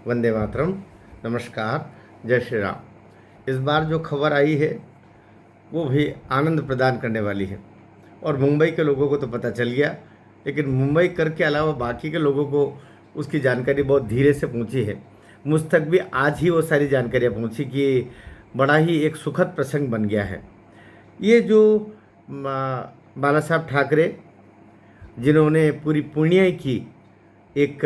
वंदे मातरम। नमस्कार। जय श्री राम। इस बार जो खबर आई है वो भी आनंद प्रदान करने वाली है। और मुंबई के लोगों को तो पता चल गया, लेकिन मुंबई कर के अलावा बाकी के लोगों को उसकी जानकारी बहुत धीरे से पहुंची है। मुझ तक भी आज ही वो सारी जानकारियाँ पहुंची कि बड़ा ही एक सुखद प्रसंग बन गया है। ये जो बाला साहब ठाकरे, जिन्होंने पूरी पुण्य की एक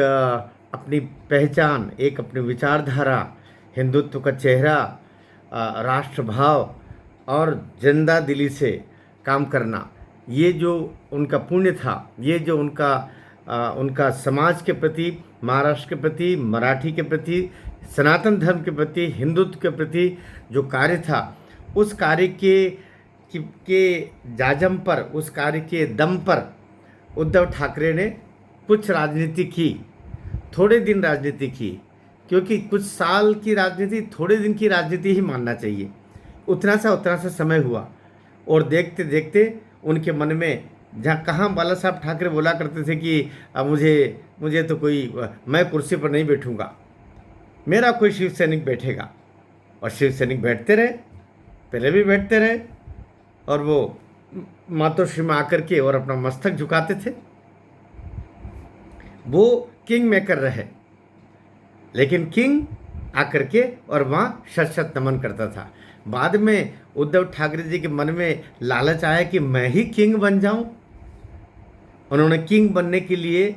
अपनी पहचान, एक अपनी विचारधारा, हिंदुत्व का चेहरा, राष्ट्रभाव और जिंदा दिली से काम करना, ये जो उनका पुण्य था, ये जो उनका समाज के प्रति, महाराष्ट्र के प्रति, मराठी के प्रति, सनातन धर्म के प्रति, हिंदुत्व के प्रति जो कार्य था, उस कार्य के जाजम पर, उस कार्य के दम पर उद्धव ठाकरे ने कुछ राजनीति की, थोड़े दिन राजनीति की, क्योंकि कुछ साल की राजनीति थोड़े दिन की राजनीति ही मानना चाहिए। उतना सा समय हुआ और देखते देखते उनके मन में, जहाँ कहाँ बाला साहब ठाकरे बोला करते थे कि मुझे तो मैं कुर्सी पर नहीं बैठूंगा, मेरा कोई शिव सैनिक बैठेगा। और शिव सैनिक बैठते रहे, पहले भी बैठते रहे, और वो मातोश्री में आकर के और अपना मस्तक झुकाते थे। वो किंग मेकर रहे, लेकिन किंग आकर के और वहाँ शत शत नमन करता था। बाद में उद्धव ठाकरे जी के मन में लालच आया कि मैं ही किंग बन जाऊं। उन्होंने किंग बनने के लिए,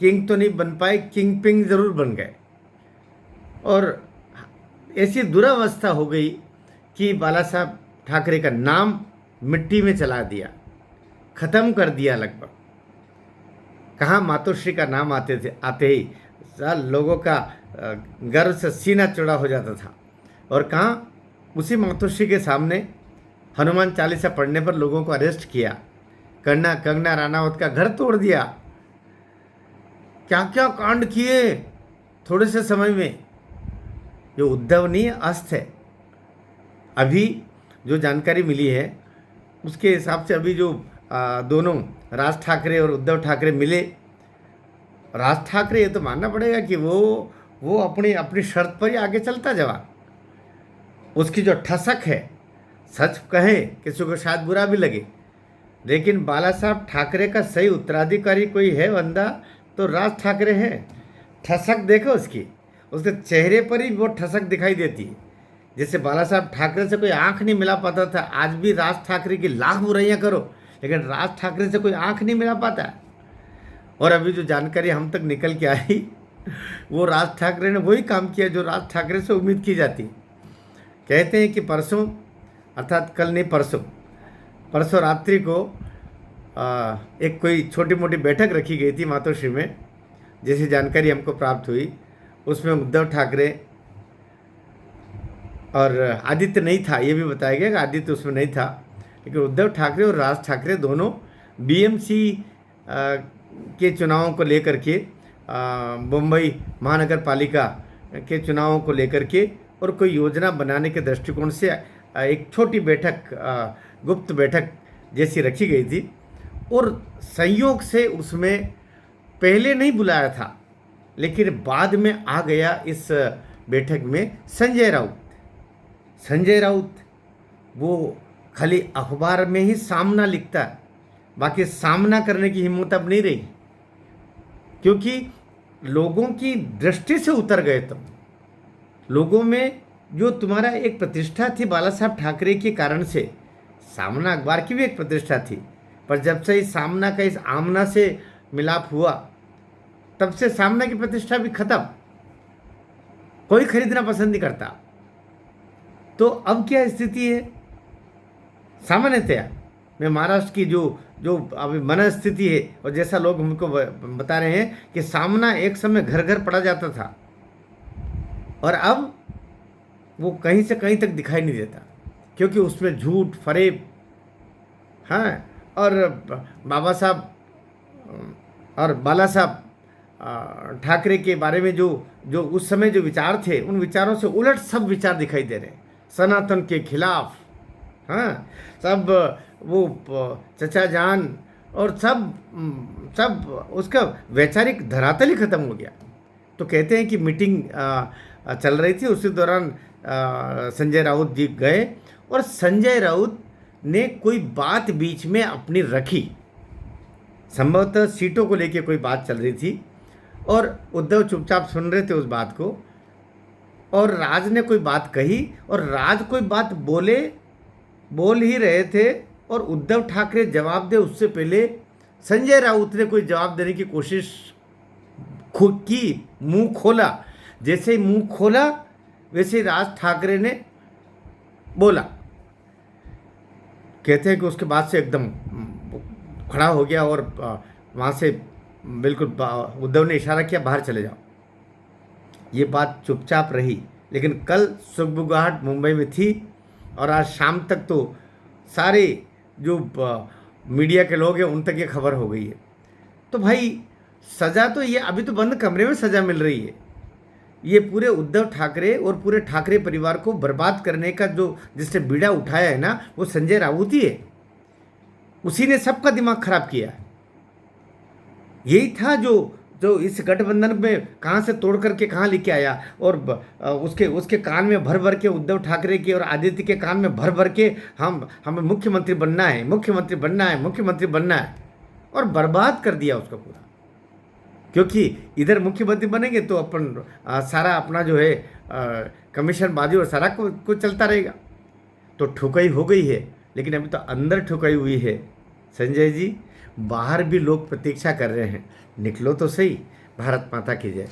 किंग तो नहीं बन पाए, किंग पिंग जरूर बन गए। और ऐसी दुरावस्था हो गई कि बाला साहब ठाकरे का नाम मिट्टी में चला दिया, ख़त्म कर दिया लगभग। कहाँ मातोश्री का नाम आते ही लोगों का गर्व से सीना चौड़ा हो जाता था। और कहाँ उसी मातोश्री के सामने हनुमान चालीसा पढ़ने पर लोगों को अरेस्ट किया, कंगना राणावत का घर तोड़ दिया, क्या क्या कांड किए थोड़े से समय में। जो उद्धव नहीं, अस्त है। अभी जो जानकारी मिली है उसके हिसाब से अभी जो दोनों राज ठाकरे और उद्धव ठाकरे मिले, राज ठाकरे ये तो मानना पड़ेगा कि वो अपनी शर्त पर ही आगे चलता जवान। उसकी जो ठसक है, सच कहे किसी को शायद बुरा भी लगे, लेकिन बाला साहब ठाकरे का सही उत्तराधिकारी कोई है बंदा तो राज ठाकरे है। ठसक देखो उसके चेहरे पर ही वो ठसक दिखाई देती है। जैसे बाला साहब ठाकरे से कोई आंख नहीं मिला पाता था, आज भी राज ठाकरे की लाख बुराइयां करो, लेकिन राज ठाकरे से कोई आंख नहीं मिला पाता। और अभी जो जानकारी हम तक निकल के आई, वो राज ठाकरे ने वही काम किया जो राज ठाकरे से उम्मीद की जाती। कहते हैं कि परसों, अर्थात कल नहीं परसों रात्रि को एक कोई छोटी मोटी बैठक रखी गई थी मातोश्री में, जैसी जानकारी हमको प्राप्त हुई। उसमें उद्धव ठाकरे और आदित्य नहीं था, ये भी बताया गया कि आदित्य उसमें नहीं था, लेकिन उद्धव ठाकरे और राज ठाकरे दोनों बीएमसी के चुनावों को लेकर के, मुंबई महानगर पालिका के चुनावों को लेकर के और कोई योजना बनाने के दृष्टिकोण से एक छोटी बैठक, गुप्त बैठक जैसी रखी गई थी। और संयोग से उसमें पहले नहीं बुलाया था, लेकिन बाद में आ गया इस बैठक में संजय राउत। वो खाली अखबार में ही सामना लिखता है, बाकी सामना करने की हिम्मत अब नहीं रही, क्योंकि लोगों की दृष्टि से उतर गए तुम। लोगों में जो तुम्हारा एक प्रतिष्ठा थी बाला साहब ठाकरे के कारण से, सामना अखबार की भी एक प्रतिष्ठा थी, पर जब से इस सामना का इस आमना से मिलाप हुआ, तब से सामना की प्रतिष्ठा भी खत्म, कोई खरीदना पसंद नहीं करता। तो अब क्या स्थिति है? सामान्यतया मैं महाराष्ट्र की जो अभी मनस्थिति है, और जैसा लोग हमको बता रहे हैं कि सामना एक समय घर घर पड़ा जाता था, और अब वो कहीं से कहीं तक दिखाई नहीं देता, क्योंकि उसमें झूठ फरेब, हाँ, और बाबा साहब और बाला साहब ठाकरे के बारे में जो उस समय जो विचार थे, उन विचारों से उलट सब विचार दिखाई दे रहे हैं, सनातन के खिलाफ। हाँ, सब वो चचा जान और सब उसका वैचारिक धरातल ही खत्म हो गया। तो कहते हैं कि मीटिंग चल रही थी, उसी दौरान संजय राउत जी गए और संजय राउत ने कोई बात बीच में अपनी रखी, संभवतः सीटों को लेके कोई बात चल रही थी और उद्धव चुपचाप सुन रहे थे उस बात को, और राज ने कोई बात कही और राज कोई बात बोल ही रहे थे और उद्धव ठाकरे जवाब दे उससे पहले संजय राउत ने कोई जवाब देने की कोशिश की, मुंह खोला। जैसे ही मुंह खोला वैसे ही राज ठाकरे ने बोला। कहते हैं कि उसके बाद से एकदम खड़ा हो गया और वहाँ से बिल्कुल उद्धव ने इशारा किया बाहर चले जाओ। ये बात चुपचाप रही, लेकिन कल सुगबुगाहट मुंबई में थी और आज शाम तक तो सारे जो मीडिया के लोग हैं उन तक ये खबर हो गई है। तो भाई सज़ा तो ये अभी तो बंद कमरे में सज़ा मिल रही है। ये पूरे उद्धव ठाकरे और पूरे ठाकरे परिवार को बर्बाद करने का जो जिसने बीड़ा उठाया है ना, वो संजय राउत ही है। उसी ने सबका दिमाग खराब किया। यही था जो इस गठबंधन में कहाँ से तोड़ करके कहाँ लेके आया और उसके कान में भर भर के उद्धव ठाकरे के और आदित्य के कान में भर भर के हमें मुख्यमंत्री बनना है, मुख्यमंत्री बनना है, मुख्यमंत्री बनना है, और बर्बाद कर दिया उसका पूरा। क्योंकि इधर मुख्यमंत्री बनेंगे तो सारा अपना जो है कमीशन बाजी और सारा कुछ चलता रहेगा। तो ठुकाई हो गई है, लेकिन अभी तो अंदर ठुकाई हुई है। संजय जी, बाहर भी लोग प्रतीक्षा कर रहे हैं, निकलो तो सही। भारत माता की जय।